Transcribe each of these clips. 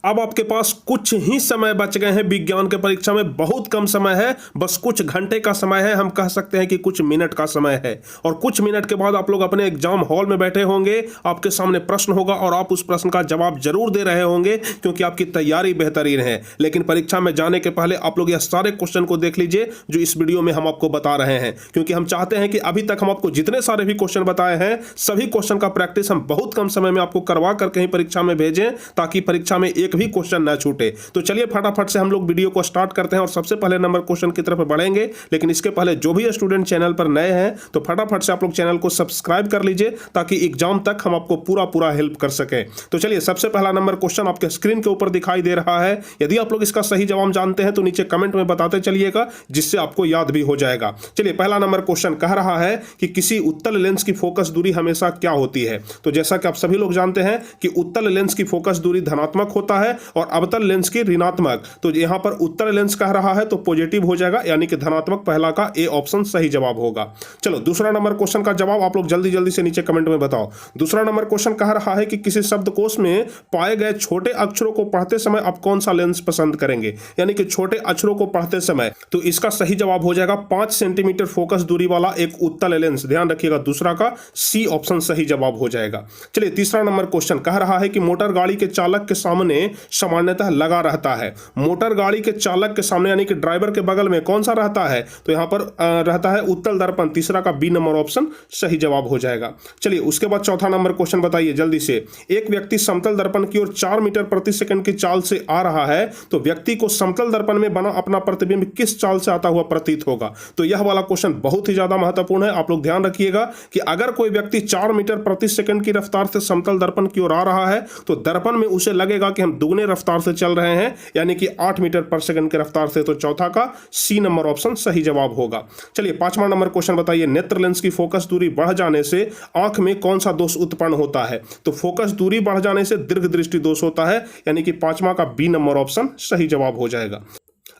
अब आपके पास कुछ ही समय बच गए हैं विज्ञान के परीक्षा में, बहुत कम समय है, बस कुछ घंटे का समय है, हम कह सकते हैं कि कुछ मिनट का समय है। और कुछ मिनट के बाद आप लोग अपने एग्जाम हॉल में बैठे होंगे, आपके सामने प्रश्न होगा और आप उस प्रश्न का जवाब जरूर दे रहे होंगे क्योंकि आपकी तैयारी बेहतरीन है। लेकिन परीक्षा में जाने के पहले आप लोग यह सारे क्वेश्चन को देख लीजिए जो इस वीडियो में हम आपको बता रहे हैं, क्योंकि हम चाहते हैं कि अभी तक हम आपको जितने सारे भी क्वेश्चन बताए हैं सभी क्वेश्चन का प्रैक्टिस हम बहुत कम समय में आपको करवा कर कहीं परीक्षा में भेजें, ताकि परीक्षा में एक भी क्वेश्चन न छूटे। तो चलिए फटाफट से हम लोग वीडियो को स्टार्ट करते हैं और सबसे पहले नंबर क्वेश्चन की तरफ बढ़ेंगे। लेकिन इसके पहले जो भी स्टूडेंट चैनल पर नए हैं तो फटाफट से आप लोग चैनल को सब्सक्राइब कर लीजिए ताकि एग्जाम तक हम आपको पूरा हेल्प कर सके। तो चलिए सबसे पहला नंबर क्वेश्चन आपके स्क्रीन के ऊपर दिखाई दे रहा है। यदि आप लोग इसका सही जवाब जानते हैं तो नीचे कमेंट में बताते चलिएगा, जिससे आपको याद भी हो जाएगा। चलिए पहला नंबर क्वेश्चन कह रहा है कि किसी उत्तल लेंस की फोकस दूरी हमेशा क्या होती है। तो जैसा कि आप सभी लोग जानते हैं कि उत्तल लेंस की फोकस दूरी धनात्मक होता है और अवतल लेंस की ऋणात्मक। तो यहां पर उत्तल लेंस कह रहा है तो पॉजिटिव हो जाएगा, यानी कि धनात्मक पहला का ए ऑप्शन सही जवाब होगा। चलो दूसरा नंबर क्वेश्चन का जवाब आप लोग जल्दी से नीचे कमेंट में बताओ। दूसरा नंबर क्वेश्चन कह रहा है कि किसी शब्दकोश में पाए गए छोटे अक्षरों को पढ़ते समय आप कौन सा लेंस पसंद करेंगे, यानी कि छोटे अक्षरों को पढ़ते समय। तो इसका सही जवाब हो जाएगा 5 सेंटीमीटर फोकस दूरी वाला एक उत्तल लेंस। ध्यान रखिएगा, दूसरा का सी ऑप्शन सही जवाब हो जाएगा। चलिए तीसरा नंबर क्वेश्चन कह रहा है कि मोटर गाड़ी के चालक के सामने सामान्यतः लगा रहता है। मोटर गाड़ी के चालक के सामने यानी कि ड्राइवर के बगल में कौन सा रहता है, तो यहां पर रहता है उत्तल दर्पण। तीसरा का बी नंबर ऑप्शन सही जवाब हो जाएगा। चलिए उसके बाद चौथा नंबर क्वेश्चन बताइए जल्दी से। एक व्यक्ति समतल दर्पण की ओर 4 मीटर प्रति सेकंड की चाल से आ रहा है, तो व्यक्ति को समतल दर्पण में बना अपना प्रतिबिंब किस चाल से आता हुआ प्रतीत होगा। तो यह वाला क्वेश्चन बहुत ही ज्यादा महत्वपूर्ण है। आप लोग ध्यान रखिएगा कि अगर कोई व्यक्ति 4 मीटर प्रति सेकंड की रफ्तार से समतल दर्पण की ओर आ रहा है तो दर्पण में उसे लगेगा कि हम दुगने रफ्तार से चल रहे हैं, यानी कि 8 मीटर पर सेकंड की रफ्तार से। तो चौथा का सी नंबर ऑप्शन सही जवाब होगा। चलिए पांचवा नंबर क्वेश्चन बताइए। नेत्र लेंस की फोकस दूरी बढ़ जाने से आंख में कौन सा दोष उत्पन्न होता है। तो फोकस दूरी बढ़ जाने से दीर्घ दृष्टि दोष होता है, यानी कि पांचवा का बी नंबर ऑप्शन सही जवाब हो जाएगा।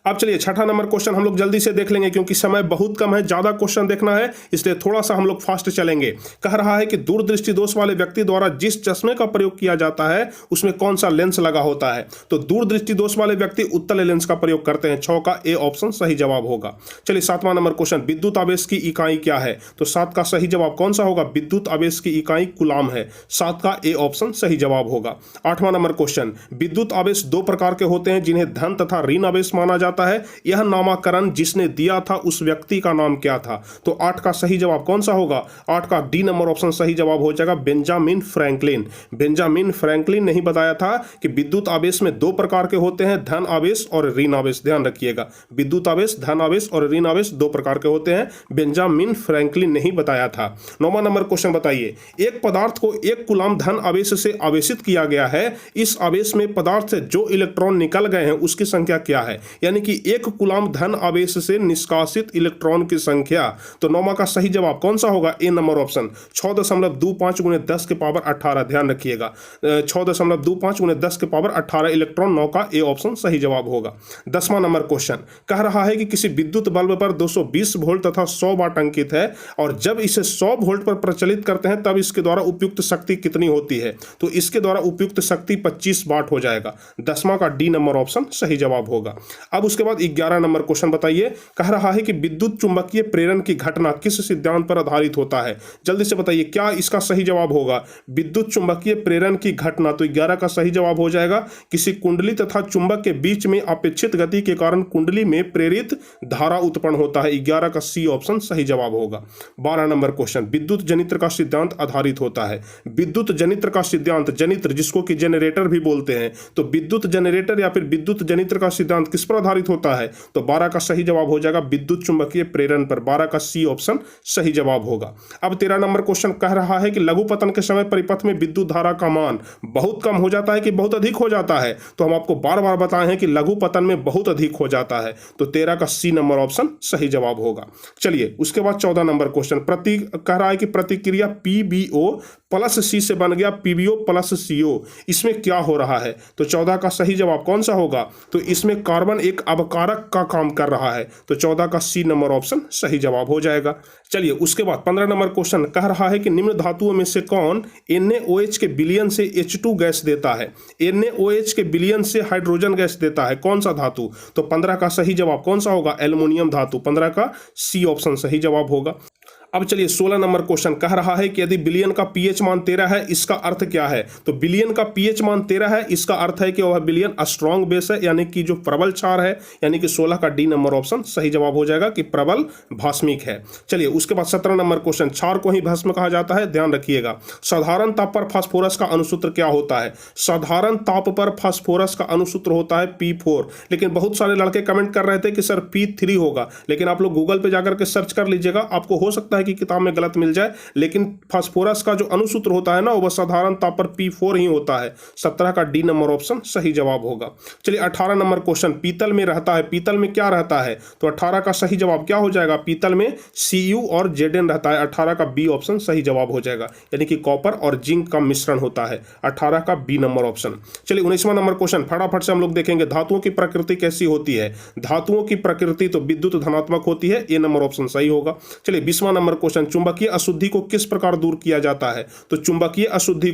अब चलिए छठा नंबर क्वेश्चन हम लोग जल्दी से देख लेंगे, क्योंकि समय बहुत कम है, ज्यादा क्वेश्चन देखना है, इसलिए थोड़ा सा हम लोग फास्ट चलेंगे। कह रहा है कि दूरदृष्टि दोष वाले व्यक्ति द्वारा जिस चश्मे का प्रयोग किया जाता है उसमें कौन सा लेंस लगा होता है। तो दूरदृष्टि दोष वाले व्यक्ति उत्तल लेंस का प्रयोग करते हैं। 6 का ए ऑप्शन सही जवाब होगा। चलिए सातवां नंबर क्वेश्चन, विद्युत आवेश की इकाई क्या है। तो 7 का सही जवाब कौन सा होगा, विद्युत आवेश की इकाई कूलाम है। 7 का ए ऑप्शन सही जवाब होगा। आठवां नंबर क्वेश्चन, विद्युत आवेश 2 प्रकार के होते हैं जिन्हें धन तथा ऋण आवेश माना जाता है। यह नामकरण जिसने दिया था उस व्यक्ति का नाम क्या था। तो 8 का सही जवाब कौन सा होगा, 8 का डी नंबर ऑप्शन सही जवाब हो जाएगा, बेंजामिन फ्रैंकलिन। बेंजामिन फ्रैंकलिन ने ही बताया था कि विद्युत आवेश में 2 प्रकार के होते हैं, धन आवेश और ऋण आवेश। ध्यान रखिएगा, विद्युत आवेश, धन आवेश और ऋण आवेश 2 प्रकार के होते हैं, बेंजामिन फ्रैंकलिन ने ही बताया था। 9वां नंबर क्वेश्चन बताइए। एक पदार्थ को 1 कूलाम धन आवेश से आवेशित किया गया है, इस आवेश में पदार्थ से जो इलेक्ट्रॉन निकल गए हैं उसकी संख्या क्या है, यानी कि 1 कूलाम धन आवेश से निष्कासित इलेक्ट्रॉन की संख्या। तो 9वां का सही जवाब कौन सा होगा, ए नंबर ऑप्शन 6.25 × 10 के पावर 18। ध्यान रखिएगा, 6.25 × 10 के पावर 18 इलेक्ट्रॉन। 9 का ए ऑप्शन सही जवाब होगा। 10वां नंबर क्वेश्चन कह रहा है कि किसी विद्युत बल्ब पर 220 वोल्ट तथा 100 वाट अंकित है और जब इसे 100 वोल्ट पर प्रचलित करते हैं तब इसके द्वारा उपयुक्त शक्ति कितनी होती है। तो इसके द्वारा उपयुक्त शक्ति 25 वाट हो जाएगा। 10वां का डी नंबर ऑप्शन सही जवाब होगा। अब उसके बाद 11 नंबर क्वेश्चन बताइए। कह रहा है कि विद्युत चुंबकीय प्रेरण की घटना किस सिद्धांत पर आधारित होता है। जल्दी से बताइए क्या इसका सही जवाब होगा, विद्युत चुंबकीय प्रेरण की घटना। तो 11 का सही जवाब हो जाएगा, किसी कुंडली तथा चुंबक के बीच में अपेक्षित गति के कारण कुंडली में प्रेरित धारा उत्पन्न होता है। 11 का सी ऑप्शन सही जवाब होगा। 12 नंबर क्वेश्चन, विद्युत जनित्र का सिद्धांत आधारित होता है। विद्युत जनित्र का सिद्धांत, जनित्र जिसको कि जनरेटर भी बोलते हैं, तो विद्युत जनरेटर या फिर विद्युत जनित्र का सिद्धांत किस पर आधारित होता है। तो 12 का सही जवाब हो जाएगा विद्युत चुंबकीय प्रेरण पर। 12 का सी ऑप्शन सही जवाब होगा। अब 13 नंबर क्वेश्चन कह रहा है कि लघु पतन के समय परिपथ में विद्युत धारा का मान बहुत कम हो जाता है कि बहुत अधिक हो जाता है। तो हम आपको बार बार बताए हैं कि लघु पतन में बहुत अधिक हो जाता है। तो 13 का सी नंबर ऑप्शन सही जवाब होगा। चलिए उसके बाद 14 नंबर क्वेश्चन कह रहा है कि प्रतिक्रिया PbO प्लस C से बन गया PbO प्लस CO, इसमें क्या हो रहा है। तो 14 का सही जवाब कौन सा होगा, तो इसमें कार्बन एक अवकारक का काम कर रहा है। तो 14 का सी नंबर ऑप्शन सही जवाब हो जाएगा। चलिए उसके बाद 15 नंबर क्वेश्चन कह रहा है कि निम्न धातुओं में से कौन NaOH के विलयन से H2 गैस देता है। NaOH के विलयन से हाइड्रोजन गैस देता है कौन सा धातु? तो 15 का सही जवाब कौन सा होगा? एल्युमिनियम धातु। 15 का सी ऑप्शन सही जवाब होगा। अब चलिए 16 नंबर क्वेश्चन कह रहा है कि यदि बिलियन का पीएच मान 13 है इसका अर्थ क्या है? तो बिलियन का पीएच मान 13 है, इसका अर्थ है कि वह बिलियन स्ट्रॉन्ग बेस है, यानी कि जो प्रबल क्षार है, यानी कि 16 का डी नंबर ऑप्शन सही जवाब हो जाएगा कि प्रबल भास्मिक है। चलिए उसके बाद 17 नंबर क्वेश्चन, क्षार को ही भस्म कहा जाता है, ध्यान रखिएगा। साधारण ताप पर फास्फोरस का अणुसूत्र क्या होता है? साधारण ताप पर फास्फोरस का अणुसूत्र होता है P4। लेकिन बहुत सारे लड़के कमेंट कर रहे थे कि सर P3 होगा, लेकिन आप लोग गूगल पे जाकर के सर्च कर लीजिएगा, आपको हो सकता है कि किताब में गलत मिल जाए, लेकिन फास्फोरस का जो अणुसूत्र होता है ना वह साधारण ताप पर P4 ही होता है। 17 का डी नंबर ऑप्शन सही जवाब होगा। चलिए 18 नंबर क्वेश्चन, पीतल में रहता है, पीतल में क्या रहता है? तो 18 का सही जवाब क्या हो जाएगा? पीतल में Cu और Zn रहता है। 18 का बी ऑप्शन सही जवाब हो जाएगा, यानी कि कॉपर और जिंक का मिश्रण होता है। 18 का बी नंबर ऑप्शन। चलिए 19वां नंबर क्वेश्चन, फटाफट से हम लोग देखेंगे धातुओं की प्रकृति कैसी होती है। धातुओं की प्रकृति तो विद्युत धनात्मक होती है, ए नंबर ऑप्शन सही होगा। चलिए 20वां नंबर क्वेश्चन, चुंबकीय अशुद्धि को किस प्रकार दूर किया जाता है? तो चुंबकीय अशुद्धि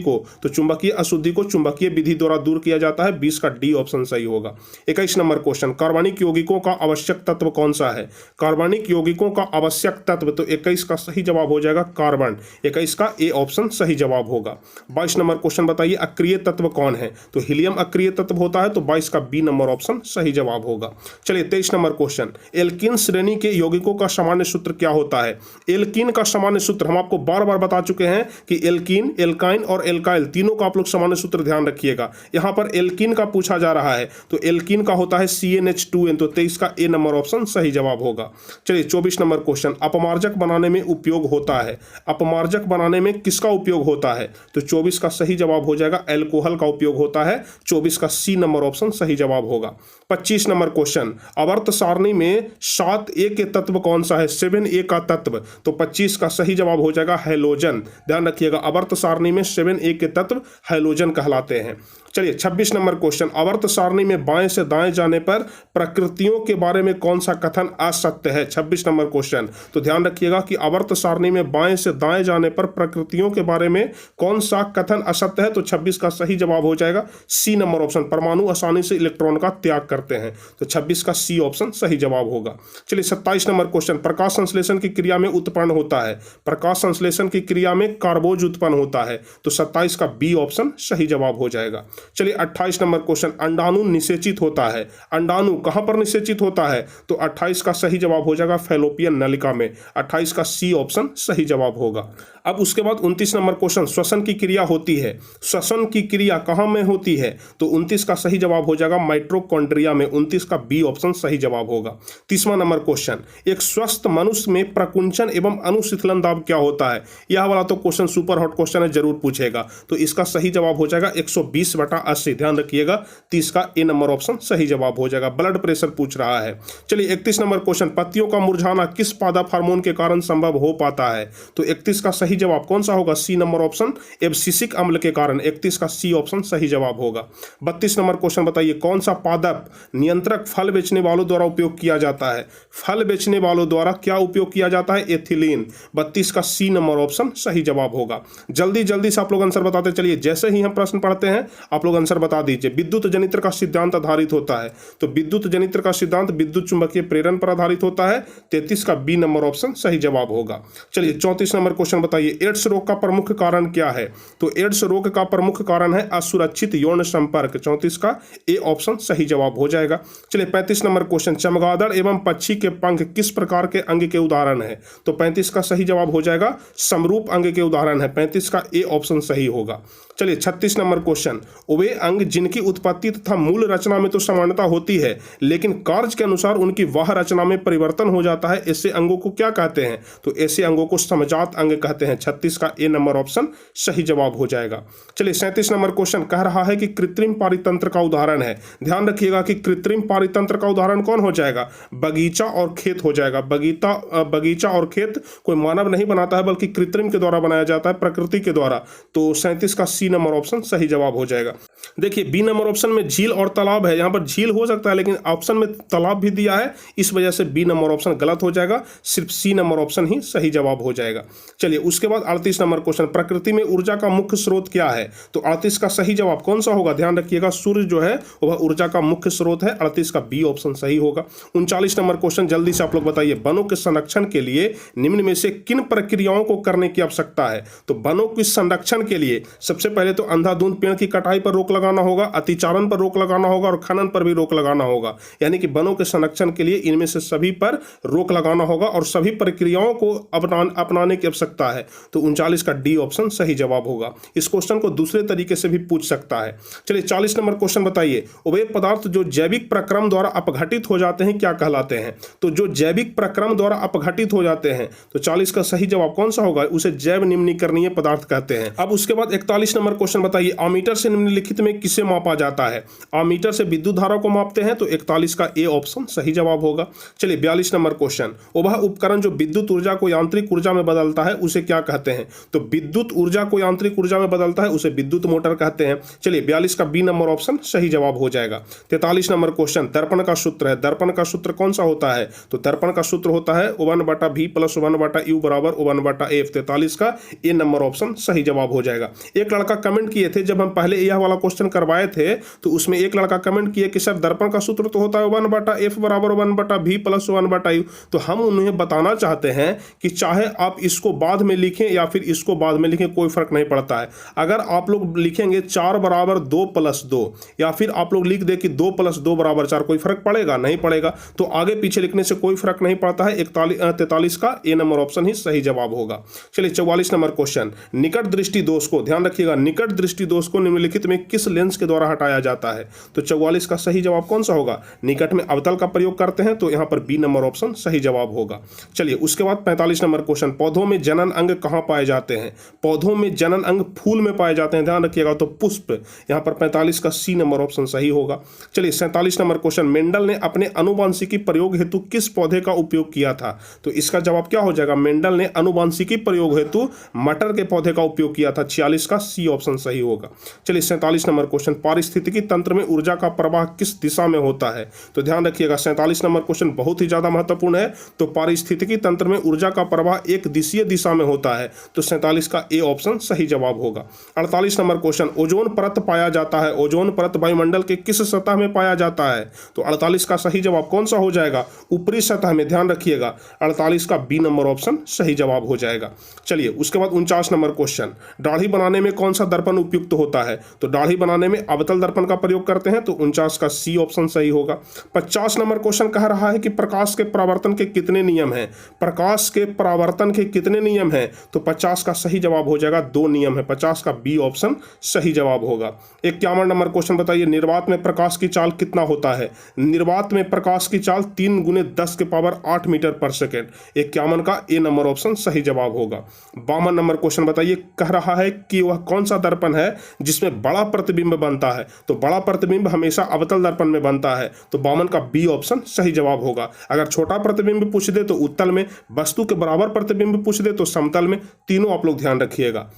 को चुंबकीय विधि द्वारा दूर किया जाता है। 20 का डी ऑप्शन सही होगा। 21 नंबर क्वेश्चन, कार्बनिक यौगिकों का आवश्यक तत्व कौन सा है? कार्बनिक यौगिकों का आवश्यक तत्व, तो 21 का सही जवाब हो जाएगा कार्बन। 21 का ए ऑप्शन सही जवाब होगा। 22 नंबर क्वेश्चन बताइए अक्रिय तत्व कौन है? तो हीलियम अक्रिय तत्व होता है, तो 22 का बी नंबर ऑप्शन सही जवाब होगा। चलिए 23 नंबर क्वेश्चन, एल्कीन श्रेणी के यौगिकों का सामान्य सूत्र क्या होता है? एल्कीन का सामान्य सूत्र हम आपको बार बार बता चुके हैं कि एल्कीन, एल्काइन और एल्काइल तीनों का आप लोग सामान्य सूत्र ध्यान रखिएगा। यहां पर एल्कीन का पूछा जा रहा है, तो एल्कीन का होता है CnH2n, तो 23 का ए नंबर ऑप्शन सही जवाब होगा। चलिए 24 नंबर क्वेश्चन, अपमार्जक बनाने में उपयोग होता है। अपमार्जक बनाने में किसका उपयोग होता है? तो 24 का सही जवाब हो जाएगा एल्कोहल का उपयोग होता है। 24 का सी नंबर ऑप्शन सही जवाब होगा। 25 नंबर क्वेश्चन, आवर्त सारणी में 7A के तत्व कौन सा है? 7A का तत्व, तो 25 का सही जवाब हो जाएगा हैलोजन। ध्यान रखिएगा, आवर्त सारणी में 7A के तत्व हैलोजन कहलाते हैं। चलिए 26 नंबर क्वेश्चन, आवर्त सारणी में बाएं से दाएं जाने पर प्रकृतियों के बारे में कौन सा कथन असत्य है? 26 नंबर क्वेश्चन, तो ध्यान रखिएगा कि आवर्त सारणी में बाएं से दाएं जाने पर प्रकृतियों के बारे में कौन सा कथन असत्य है? तो 26 का सही जवाब हो जाएगा सी नंबर ऑप्शन, परमाणु आसानी से इलेक्ट्रॉन का त्याग करते हैं। तो 26 का सी ऑप्शन सही जवाब होगा। चलिए 27 नंबर क्वेश्चन, प्रकाश संश्लेषण की क्रिया में उत्पन्न होता है। प्रकाश संश्लेषण की क्रिया में कार्बोज उत्पन्न होता है, तो 27 का बी ऑप्शन सही जवाब हो जाएगा। चलिए 28 नंबर क्वेश्चन, अंडाणु निषेचित होता है। अंडाणु कहां पर निषेचित होता है? तो 28 का सही जवाब हो जाएगा फैलोपियन नलिका में। 28 का सी ऑप्शन सही जवाब होगा। अब उसके बाद 29 नंबर क्वेश्चन, श्वसन की क्रिया होती है। श्वसन की क्रिया कहां में होती है? तो 29 का सही जवाब हो जाएगा माइटोकॉन्ड्रिया में। 29 का बी ऑप्शन सही जवाब होगा। 30वां नंबर क्वेश्चन, एक स्वस्थ मनुष्य में प्रकुंचन एवं अनुशीतलन दाब क्या होता है? यह वाला तो क्वेश्चन सुपर हॉट क्वेश्चन है, जरूर पूछेगा। तो इसका सही जवाब हो जाएगा 120/80। ध्यान रखिएगा, 30 का ए नंबर ऑप्शन सही जवाब हो जाएगा। ब्लड प्रेशर पूछ रहा है। चलिए 31 नंबर क्वेश्चन, पत्तियों का मुरझाना किस पादप हार्मोन के कारण संभव हो पाता है? तो 31 का सही जवाब कौन सा होगा? सी नंबर ऑप्शन, एब्सिसिक अम्ल के कारण। 31 का सी ऑप्शन सही जवाब होगा। 32 नंबर क्वेश्चन बताइए कौन सा पादप नियंत्रक फल बेचने वालों द्वारा उपयोग किया जाता है? फल बेचने वालों द्वारा क्या उपयोग किया जाता है? एथिलीन। 32 का सी नंबर ऑप्शन सही जवाब होगा। जल्दी जल्दी से आप लोग आंसर बताते चलिए, जैसे ही हम प्रश्न पढ़ते हैं आप लोग आंसर बता दीजिए। विद्युत जनित्र का सिद्धांत आधारित होता है, तो विद्युत जनित्र का सिद्धांत विद्युत चुंबकीय प्रेरण पर आधारित होता है। 33 का बी नंबर ऑप्शन सही जवाब होगा। चलिए 34 नंबर क्वेश्चन बताइए एड्स रोग का प्रमुख कारण क्या है? तो एड्स रोग का प्रमुख कारण है असुरक्षित यौन संपर्क। 34 का ए ऑप्शन सही जवाब हो जाएगा। चलिए 35 नंबर क्वेश्चन, चमगादड़ एवं पक्षी के पंख किस प्रकार के अंग के उदाहरण है? तो 35 का सही जवाब हो जाएगा समरूप अंग के उदाहरण है। 35 का ए ऑप्शन सही होगा। चलिए 36 नंबर क्वेश्चन, वे अंग जिनकी उत्पत्ति तथा मूल रचना में तो समानता होती है लेकिन कार्य के अनुसार उनकी वह रचना में परिवर्तन हो जाता है, ऐसे अंगों को क्या कहते हैं? तो ऐसे अंगों को समजात अंग कहते हैं। 36 का ए नंबर ऑप्शन सही जवाब हो जाएगा। चलिए 37 नंबर क्वेश्चन कह रहा है कि कृत्रिम पारितंत्र का उदाहरण है। ध्यान रखिएगा कि कृत्रिम पारितंत्र का उदाहरण कौन हो जाएगा? बगीचा और खेत हो जाएगा। बगीचा और खेत कोई मानव नहीं बनाता है बल्कि कृत्रिम के द्वारा बनाया जाता है, प्रकृति के द्वारा। तो 37 का सी नंबर ऑप्शन सही जवाब हो जाएगा। देखिए बी नंबर ऑप्शन में झील और तालाब है, यहाँ पर झील हो सकता है लेकिन ऑप्शन में तालाब भी दिया है, इस वजह से बी नंबर ऑप्शन गलत हो जाएगा, सिर्फ सी नंबर ऑप्शन ही सही जवाब हो जाएगा। चलिए उसके बाद 38 नंबर क्वेश्चन, प्रकृति में ऊर्जा का मुख्य स्रोत क्या है? तो 38 का सही जवाब कौन सा होगा? ध्यान रखिएगा, सूर्य जो है वह ऊर्जा का मुख्य स्रोत है, 38 का बी ऑप्शन सही होगा। 39 नंबर क्वेश्चन, जल्दी से आप लोग बताइए, वनों के संरक्षण के लिए निम्न में से किन प्रक्रियाओं को करने की आवश्यकता है? तो वनों के संरक्षण के लिए सबसे पहले तो अंधाधुंध पेड़ की कटाई पर रोक लगाना होगा, अतिचारण पर रोक लगाना होगा और खनन पर भी रोक लगाना होगा। यानी कि वनों के संरक्षण के लिए इनमें से सभी पर रोक लगाना होगा और सभी प्रक्रियाओं को अपनाने की आवश्यकता है। तो 39 का डी ऑप्शन सही जवाब होगा। इस क्वेश्चन को दूसरे तरीके से भी पूछ सकता है। चलिए 40 नंबर क्वेश्चन बताइए, उभय पदार्थ जो जैविक प्रक्रम द्वारा अपघटित हो जाते हैं क्या कहलाते हैं? तो जो जैविक प्रक्रम द्वारा अपघटित हो जाते हैं, तो 40 का सही जवाब कौन सा होगा? उसे जैव निम्नीकरणीय पदार्थ कहते हैं। अब उसके बाद 41 नंबर क्वेश्चन बताइए, अमीटर से निम्नलिखित में किसे मापा जाता है? अमीटर से विद्युत धारा को मापते हैं, तो 41 का ए ऑप्शन सही जवाब होगा। चलिए 42 नंबर क्वेश्चन, वह उपकरण जो विद्युत ऊर्जा को यांत्रिक ऊर्जा में बदलता है उसे क्या कहते हैं? तो विद्युत ऊर्जा को यांत्रिक ऊर्जा में बदलता है उसे विद्युत मोटर कहते हैं। चलिए 42 का बी नंबर ऑप्शन सही जवाब हो जाएगा। 43 नंबर क्वेश्चन, दर्पण का सूत्र है, दर्पण का सूत्र कौन सा होता है? तो दर्पण का सूत्र होता है 1/v + 1/u = 1/f। 43 का ए नंबर ऑप्शन सही जवाब हो जाएगा। एक लड़का कमेंट किए थे, जब हम पहले यह वाला क्वेश्चन करवाए थे तो उसमें एक लड़का कमेंट किए कि सर दर्पण का सूत्र तो होता है 1/f = 1/v + 1/u। तो हम उन्हें बताना चाहते हैं कि चाहे आप इसको बाद में लिखें या फिर इसको बाद में लिखें, कोई फर्क नहीं पड़ता है। अगर आप लोग लिखेंगे 4 = 2 + 2 या फिर आप लोग लिख दे कि 2 + 2 = 4, कोई फर्क पड़ेगा? नहीं पड़ेगा। तो आगे पीछे लिखने से कोई फर्क नहीं पड़ता है। 43 का ए नंबर ऑप्शन ही सही जवाब होगा। चलिए 44 नंबर क्वेश्चन, निकट दृष्टि दोष को, ध्यान रखिएगा, निकट दृष्टि दोष को निम्नलिखित में किस लेंस के द्वारा हटाया जाता है? तो 44 का सही जवाब कौन सा होगा? निकट में अवतल का प्रयोग करते हैं, तो यहां पर बी नंबर ऑप्शन सही जवाब होगा। चलिए उसके बाद 45 नंबर क्वेश्चन, पौधों में जनन अंग कहां पाए जाते हैं? पौधों में जनन अंग फूल में पाए जाते हैं, ध्यान रखिएगा, तो पुष्प। यहां पर 45 का सी नंबर ऑप्शन सही होगा। चलिए 47 नंबर क्वेश्चन, मेंडल ने अपने आनुवांशिकी प्रयोग हेतु किस पौधे का उपयोग किया था? तो इसका जवाब क्या हो जाएगा? मेंडल ने आनुवांशिकी प्रयोग हेतु मटर के पौधे का उपयोग किया था। 46 का सी ऑप्शन सही होगा। चलिए 47 नंबर क्वेश्चन, पारिस्थितिकी तंत्र में ऊर्जा का प्रवाह किस दिशा में होता है? तो ध्यान रखिएगा 47 नंबर क्वेश्चन बहुत ही ज्यादा महत्वपूर्ण है। तो पारिस्थितिकी तंत्र में ऊर्जा का प्रवाह एक दिशीय दिशा में होता है, तो 47 का ए ऑप्शन सही जवाब होगा। 48 नंबर क्वेश्चन, ओजोन परत पाया जाता है, ओजोन परत वायुमंडल के किस सतह में पाया जाता है? तो 48 का सही जवाब कौन सा हो जाएगा? ऊपरी सतह में, ध्यान रखिएगा, 48 का बी नंबर ऑप्शन सही जवाब हो जाएगा। चलिए उसके बाद 49 नंबर क्वेश्चन, दाढ़ी बनाने में कौन सा दर्पण उपयुक्त होता है? तो दाढ़ी बनाने में अवतल दर्पण का प्रयोग करते हैं, तो 49 का सी ऑप्शन सही होगा। 50 नंबर क्वेश्चन कह रहा है कि प्रकाश के परावर्तन के कितने नियम हैं? प्रकाश के परावर्तन के कितने नियम हैं? तो 50 का सही जवाब हो जाएगा 2 नियम है। 50 का बी ऑप्शन सही जवाब होगा। 51 नंबर क्वेश्चन बताइए, निर्वात में प्रकाश की चाल कितना होता है? निर्वात में प्रकाश की चाल 3 × 10⁸ मीटर पर सेकेंड। 51 का ए नंबर ऑप्शन सही जवाब होगा। 52 नंबर क्वेश्चन बताइए, कह रहा है कि वह कौन सा दर्पण है जिसमें बड़ा प्रतिबिंब बनता है? तो बड़ा प्रतिबिंब हमेशा अवतल दर्पण में बनता है, तो 52 का बी ऑप्शन सही जवाब होगा। अगर छोटा प्रतिबिंब पूछ दे तो उत्तल में, वस्तु के बराबर प्रतिबिंब पूछ दे तो समतल में, तीनों आप लोग ध्यान रखिएगा।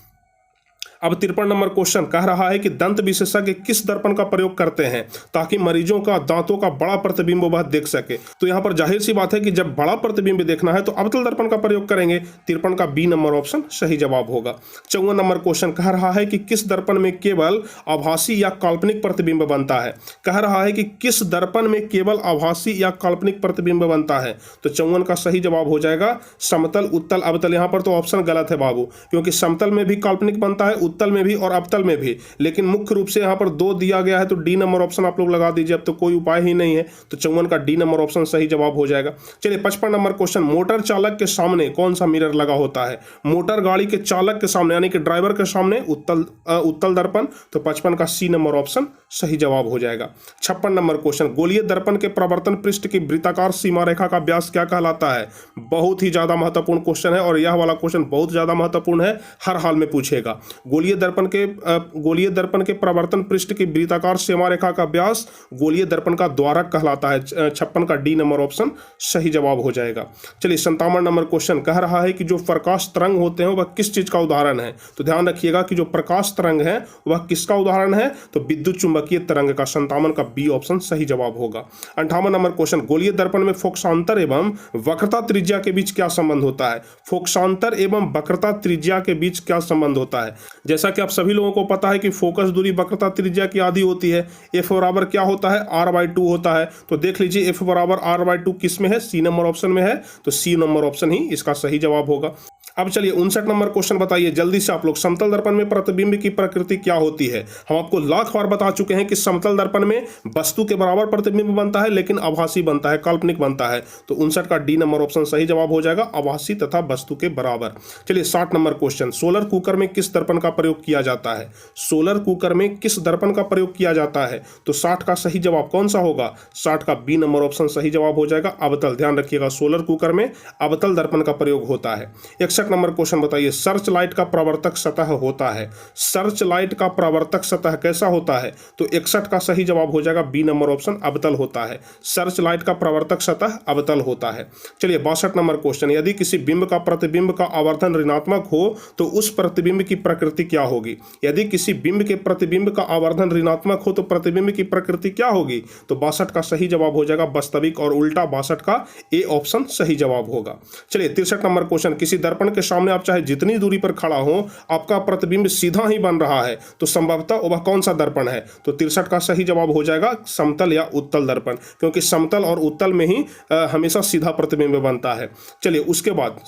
अब 53 नंबर क्वेश्चन कह रहा है कि दंत विशेषज्ञ किस दर्पण का प्रयोग करते हैं ताकि मरीजों का दांतों का बड़ा प्रतिबिंब वह देख सके? तो यहां पर जाहिर सी बात है कि जब बड़ा प्रतिबिंब देखना है तो अवतल दर्पण का प्रयोग करेंगे। 53 का बी नंबर ऑप्शन सही जवाब होगा। 54 नंबर क्वेश्चन कह रहा है कि किस दर्पण में केवल आभासी या काल्पनिक प्रतिबिंब बनता है? कह रहा है कि किस दर्पण में केवल आभासी या काल्पनिक प्रतिबिंब बनता है? तो 54 का सही जवाब हो जाएगा समतल, उत्तल, अवतल। यहां पर तो ऑप्शन गलत है बाबू, क्योंकि समतल में भी काल्पनिक बनता है, उत्तल में भी और अवतल में भी, लेकिन मुख्य रूप से यहां पर 2 दिया गया है, तो डी नंबर ऑप्शन आप लोग लगा दीजिए, अब तो कोई उपाय ही नहीं है। तो 54 का डी नंबर ऑप्शन सही जवाब हो जाएगा। चलिए 55 नंबर क्वेश्चन, मोटर चालक के सामने कौन सा मिरर लगा होता है? मोटर गाड़ी के चालक के सामने यानी कि ड्राइवर के सामने उत्तल दर्पण, तो 55 का सी नंबर ऑप्शन सही जवाब हो जाएगा। 56 नंबर क्वेश्चन, गोलीय दर्पण के प्रवर्तन पृष्ठ की वृत्ताकार सीमा रेखा का व्यास क्या कहलाता है? बहुत ही ज्यादा महत्वपूर्ण क्वेश्चन है और यह वाला क्वेश्चन बहुत ज्यादा महत्वपूर्ण है, हर हाल में पूछेगा। गोलीय गोलीय दर्पण के परावर्तन पृष्ठ की वृत्ताकार सीमा रेखा का व्यास गोलीय दर्पण का द्वारक कहलाता है। 56 का डी नंबर ऑप्शन सही जवाब हो जाएगा। चलिए 57 नंबर क्वेश्चन कह रहा है कि जो प्रकाश तरंग होते हैं वह किस चीज का उदाहरण है। तो ध्यान रखिएगा कि जो प्रकाश तरंग है वह किसका उदाहरण है, तो विद्युत चुंबकीय तरंग का। 57 का बी ऑप्शन सही जवाब होगा। 58 नंबर क्वेश्चन, गोलीय दर्पण में फोकसांतर एवं वक्रता त्रिज्या के बीच क्या संबंध होता है। फोकसांतर एवं वक्रता त्रिज्या के बीच क्या संबंध होता है। जैसा कि आप सभी लोगों को पता है कि फोकस दूरी वक्रता त्रिज्या की आधी होती है। एफ बराबर क्या होता है, r/2 होता है। तो देख लीजिए एफ बराबर r/2 किस में है, सी नंबर ऑप्शन में है। तो सी नंबर ऑप्शन ही इसका सही जवाब होगा। अब चलिए 59 नंबर क्वेश्चन बताइए जल्दी से आप लोग। समतल दर्पण में प्रतिबिंब की प्रकृति क्या होती है। हम आपको लाख बार बता चुके हैं कि समतल दर्पण में वस्तु के बराबर प्रतिबिंब बनता है, लेकिन आभासी बनता है, काल्पनिक बनता है। तो 59 का डी नंबर ऑप्शन सही जवाब हो जाएगा, आभासी तथा वस्तु के बराबर। चलिए 60 नंबर क्वेश्चन, सोलर कुकर में किस दर्पण का प्रयोग किया जाता है। सोलर कुकर में किस दर्पण का प्रयोग किया जाता है। तो 60 का सही जवाब कौन सा होगा, 60 का बी नंबर ऑप्शन सही जवाब हो जाएगा, अवतल। ध्यान रखिएगा सोलर कुकर में अवतल दर्पण का प्रयोग होता है। 61 नंबर क्वेश्चन बताइए, सर्च लाइट का प्रवर्तक सतह होता है। सर्च लाइट का प्रवर्तक सतह कैसा होता है। तो 61 का सही जवाब हो जाएगा, बी नंबर ऑप्शन अवतल होता है। सर्च लाइट का प्रवर्तक सतह अवतल होता है। चलिए 62 नंबर क्वेश्चन, यदि किसी बिंब का प्रतिबिंब का आवर्धन ऋणात्मक हो तो उस प्रतिबिंब की प्रकृति क्या होगी। यदि किसी बिंब के प्रतिबिंब का आवर्धन ऋणात्मक हो तो प्रतिबिंब की प्रकृति क्या होगी। तो 62 का सही जवाब हो जाएगा वास्तविक और उल्टा। 62 का ए ऑप्शन सही जवाब होगा। चलिए 63 नंबर क्वेश्चन, किसी दर्पण के सामने आप चाहे जितनी दूरी पर खड़ा हो आपका प्रतिबिंब सीधा ही बन रहा है, तो संभवतः वह कौन सा दर्पण है। तो 63 का सही जवाब हो जाएगा समतल या उत्तल दर्पण, क्योंकि समतल और उत्तल में ही हमेशा सीधा प्रतिबिंब बनता है। चलिए उसके बाद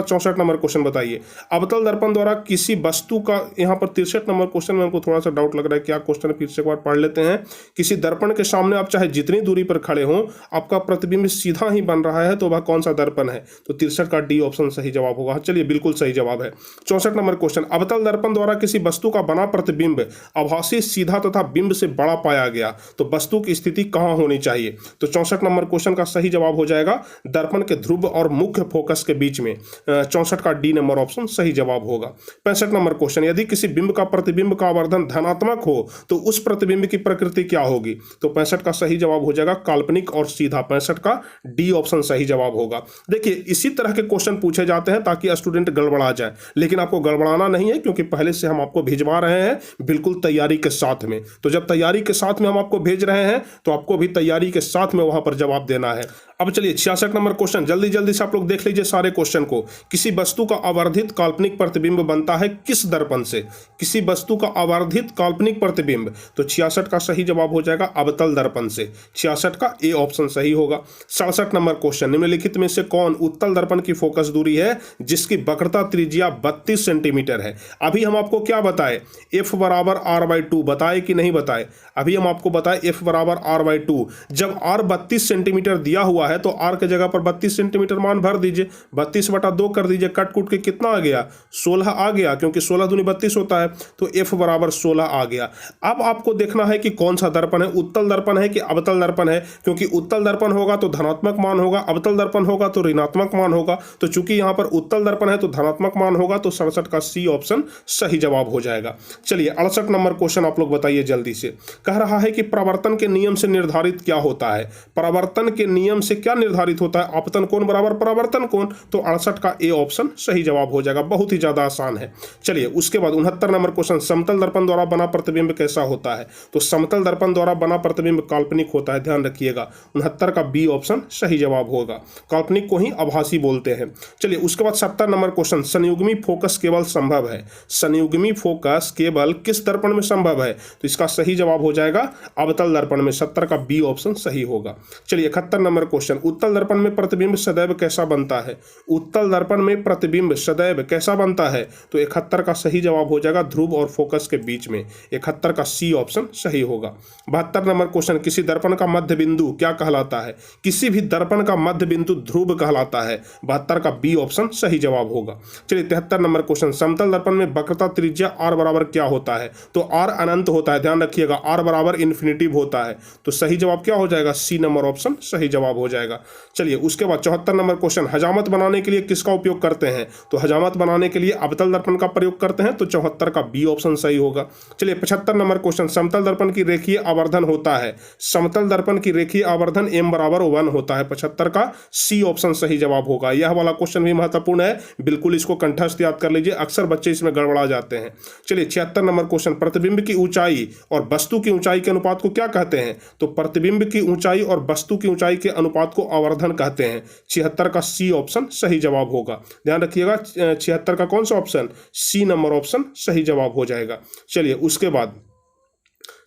64 नंबर क्वेश्चन बताइए, अवतल दर्पण द्वारा किसी वस्तु का, यहाँ पर 63 नंबर क्वेश्चन में हमको थोड़ा सा डाउट लग रहा है, क्या क्वेश्चन है, फिर से एक बार पढ़ लेते हैं। किसी दर्पण के सामने आप चाहे जितनी दूरी पर खड़े हो आपका प्रतिबिंब सीधा ही बन रहा है, तो वह कौन सा दर्पण है। तो 63 का डी ऑप्शन सही जवाब होगा। चलिए बिल्कुल सही जवाब है। 64 नंबर क्वेश्चन, अवतल दर्पण द्वारा किसी वस्तु का बना प्रतिबिंब आभासी, सीधा तथा बिंब से बड़ा पाया गया, तो वस्तु की स्थिति कहां होनी चाहिए। तो 64 नंबर क्वेश्चन का सही जवाब हो जाएगा दर्पण के ध्रुव और मुख्य फोकस के बीच में। 64 का डी नंबर ऑप्शन सही जवाब होगा। 65 नंबर क्वेश्चन, यदि किसी बिंब का प्रतिबिंब का आवर्धन धनात्मक हो तो उस प्रतिबिंब की प्रकृति क्या होगी। तो 65 का सही जवाब हो जाएगा काल्पनिक और सीधा। 65 का डी ऑप्शन सही जवाब होगा। देखिए इसी तरह के क्वेश्चन पूछे जाते हैं ताकि स्टूडेंट गड़बड़ा जाए, लेकिन आपको गड़बड़ाना नहीं है, क्योंकि पहले से हम आपको भिजवा रहे हैं बिल्कुल तैयारी के साथ में। तो जब तैयारी के साथ में हम आपको भेज रहे हैं तो आपको भी तैयारी के साथ में वहां पर जवाब देना है। अब चलिए 66 नंबर क्वेश्चन, जल्दी जल्दी से आप लोग देख लीजिए सारे क्वेश्चन को। किसी वस्तु का आवर्धित काल्पनिक प्रतिबिंब बनता है किस दर्पण से। किसी वस्तु का आवर्धित काल्पनिक प्रतिबिंब, तो 66 का सही जवाब हो जाएगा अवतल दर्पण से। 66 का ए ऑप्शन सही होगा। 67 नंबर क्वेश्चन, निम्नलिखित में से कौन उत्तल दर्पण की फोकस दूरी है जिसकी वक्रता त्रिज्या 32 सेंटीमीटर है। अभी हम आपको क्या बताए, एफ बराबर r/2 बताए कि नहीं बताए। अभी हम आपको बताए एफ बराबर r/2। जब r 32 सेंटीमीटर दिया हुआ है तो r के जगह पर 32 सेंटीमीटर मान भर दीजिए, 32/2 कर दीजिए, कट कूट के कितना आ गया, 16 आ गया, क्योंकि 16 दूनी 32 होता है। तो f बराबर 16 आ गया। अब आपको देखना है कि कौन सा दर्पण है, उत्तल दर्पण है कि अवतल दर्पण है, क्योंकि उत्तल दर्पण होगा तो धनात्मक मान होगा, अवतल दर्पण होगा तो ऋणात्मक मान होगा। तो चूंकि यहां पर उत्तल दर्पण है तो धनात्मक मान होगा, तो 67 का सी ऑप्शन सही जवाब हो जाएगा। चलिए 68 नंबर क्वेश्चन आप लोग बताइए जल्दी से। कह रहा है कि परावर्तन के नियम से निर्धारित क्या होता है। परावर्तन के नियम से क्या निर्धारित होता है, आपतन कोण बराबर परावर्तन कोण। तो 68 का ए ऑप्शन सही जवाब हो जाएगा, बहुत ही ज्यादा आसान है। चलिए उसके बाद 69 नंबर क्वेश्चन, समतल दर्पण द्वारा बना प्रतिबिंब कैसा होता है। तो समतल दर्पण द्वारा बना प्रतिबिंब काल्पनिक होता है, ध्यान रखिएगा। 69 का बी ऑप्शन सही जवाब होगा, काल्पनिक को ही आभासी बोलते हैं। चलिए उसके बाद 70 नंबर क्वेश्चन, संयुग्मी फोकस केवल संभव है। संयुग्मी फोकस केवल किस दर्पण में संभव है। तो इसका सही जवाब हो जाएगा अवतल दर्पण में। 70 का बी ऑप्शन सही होगा। चलिए 71 नंबर क्वेश्चन, उत्तल दर्पण में प्रतिबिंब सदैव कैसा बनता है। उत्तल दर्पण में प्रतिबिंब सदैव कैसा बनता है। तो 71 का सही जवाब हो जाएगा ध्रुव और फोकस के बीच में। 71 का सी ऑप्शन सही होगा। 72 नंबर क्वेश्चन, किसी दर्पण का मध्य बिंदु क्या कहलाता है। किसी भी दर्पण का मध्य बिंदु ध्रुव कहलाता है। 72 का बी ऑप्शन सही जवाब होगा। चलिए 73 नंबर क्वेश्चन, समतल दर्पण में वक्रता त्रिज्या r बराबर क्या होता है। तो r अनंत होता है, ध्यान रखिएगा, r बराबर इन्फिनिटिव होता है। तो सही जवाब क्या हो जाएगा, सी नंबर ऑप्शन सही जवाब हो जाएगा। जाएगा। चलिए उसके बाद 74 नंबर क्वेश्चन, हजामत बनाने के लिए किसका उपयोग करते हैं? तो हजामत बनाने के लिए अवतल दर्पण का प्रयोग करते हैं, तो 74 का बी ऑप्शन सही होगा। चलिए 75 नंबर क्वेश्चन, समतल दर्पण की रेखीय आवर्धन होता है। समतल दर्पण की रेखीय आवर्धन m बराबर 1 होता है। 75 का सी ऑप्शन सही जवाब होगा। यह वाला क्वेश्चन भी महत्वपूर्ण है, बिल्कुल इसको कंठस्थ याद कर लीजिए, अक्सर बच्चे इसमें गड़बड़ा जाते हैं। चलिए 76 नंबर क्वेश्चन, प्रतिबिंब की ऊंचाई और वस्तु की ऊंचाई के अनुपात को क्या कहते हैं? तो प्रतिबिंब की ऊंचाई और वस्तु की ऊंचाई के अनुपात को आवर्धन कहते हैं। 76 का सी ऑप्शन सही जवाब होगा। ध्यान रखिएगा 76 का कौन सा ऑप्शन? सी नंबर ऑप्शन सही जवाब हो जाएगा। चलिए उसके बाद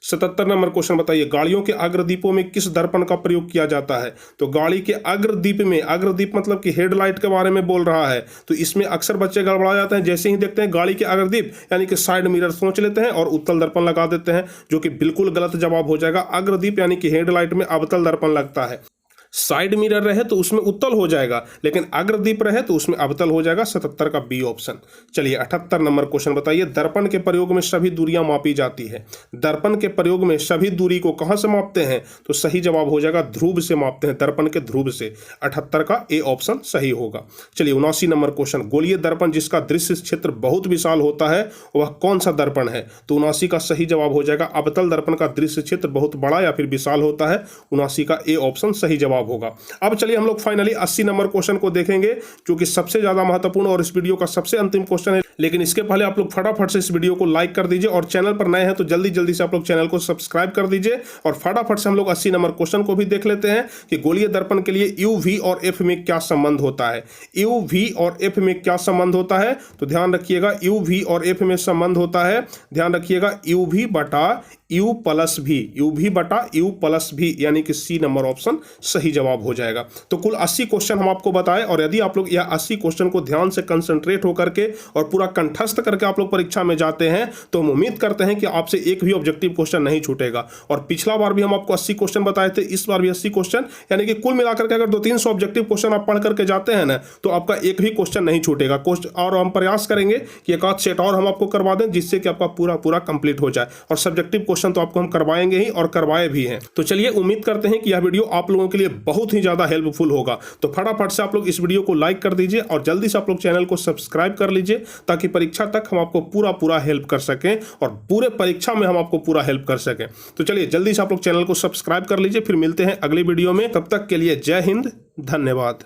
77 नंबर क्वेश्चन बताइए, गाड़ियों के अग्रदीपों में किस दर्पण का प्रयोग किया जाता है? तो गाड़ी के अग्रदीप में, अग्रदीप मतलब कि हेडलाइट के बारे में बोल रहा है, तो इसमें अक्सर बच्चे गड़बड़ा जाते हैं। जैसे ही देखते हैं गाड़ी के अग्रदीप यानी कि साइड मिरर सोच लेते हैं और उत्तल दर्पण लगा देते हैं, जो कि बिल्कुल गलत जवाब हो जाएगा। अग्रदीप यानी कि हेडलाइट में अवतल दर्पण लगता है। साइड मिरर रहे तो उसमें उत्तल हो जाएगा, लेकिन अग्रदीप रहे तो उसमें अवतल हो जाएगा। 77 का बी ऑप्शन। चलिए 78 नंबर क्वेश्चन बताइए, दर्पण के प्रयोग में सभी दूरियां मापी जाती है। दर्पण के प्रयोग में सभी दूरी को कहां से मापते हैं? तो सही जवाब हो जाएगा ध्रुव से मापते हैं, दर्पण के ध्रुव से। 78 का ए ऑप्शन सही होगा। चलिए 79 नंबर क्वेश्चन, गोलीय दर्पण जिसका दृश्य क्षेत्र बहुत विशाल होता है वह कौन सा दर्पण है? तो 79 का सही जवाब हो जाएगा अवतल दर्पण का दृश्य क्षेत्र बहुत बड़ा या फिर विशाल होता है। 79 का ए ऑप्शन सही जवाब होगा। अब चलिए हम लोग फाइनली 80 नंबर क्वेश्चन को देखेंगे, जो कि सबसे ज्यादा महत्वपूर्ण और इस वीडियो का सबसे अंतिम क्वेश्चन है। लेकिन इसके पहले आप लोग फटाफट से इस वीडियो को लाइक कर दीजिए, और चैनल पर नए हैं तो जल्दी जल्दी से आप लोग चैनल को सब्सक्राइब कर दीजिए। और फटाफट से हम लोग 80 नंबर क्वेश्चन को भी देख लेते हैं कि गोलीय दर्पण के लिए यू, वी और एफ में क्या संबंध होता है। यू, वी और एफ में क्या संबंध होता है? तो ध्यान रखिएगा यू, वी और एफ में संबंध होता है, ध्यान रखिएगा यू भी बटा यू प्लस भी, यू भी बटा यू प्लस भी, यानी कि सी नंबर ऑप्शन सही जवाब हो जाएगा। तो कुल 80 क्वेश्चन हम आपको बताए, और यदि आप लोग यह 80 क्वेश्चन को ध्यान से कंसंट्रेट होकर के और पूरा कंठस्थ करके आप लोग परीक्षा में जाते हैं, तो हम उम्मीद करते हैं कि आपसे एक भी ऑब्जेक्टिव क्वेश्चन नहीं छूटेगा। और पिछला बार भी हम आपको 80 क्वेश्चन बताए थे, इस बार भी 80 क्वेश्चन, यानी कि कुल मिलाकर के अगर 200-300 ऑब्जेक्टिव क्वेश्चन आप पढ़ करके जाते हैं ना, तो आपका एक भी क्वेश्चन नहीं छूटेगा। और हम प्रयास करेंगे कि एक आध सेट और हम आपको करवा दें, जिससे कि आपका पूरा कंप्लीट हो जाए। और सब्जेक्टिव क्वेश्चन तो आपको हम करवाएंगे ही, और करवाए भी हैं। तो चलिए उम्मीद करते हैं कि यह वीडियो आप लोगों के लिए बहुत ही ज्यादा हेल्पफुल होगा। तो फटाफट से आप लोग इस वीडियो को लाइक कर दीजिए, और जल्दी से आप लोग चैनल को सब्सक्राइब कर लीजिए, ताकि परीक्षा तक हम आपको पूरा हेल्प कर सकें, और पूरे परीक्षा में हम आपको पूरा हेल्प कर सकें। तो चलिए जल्दी से आप लोग चैनल को सब्सक्राइब कर लीजिए। फिर मिलते हैं अगली वीडियो में, तब तक के लिए जय हिंद, धन्यवाद।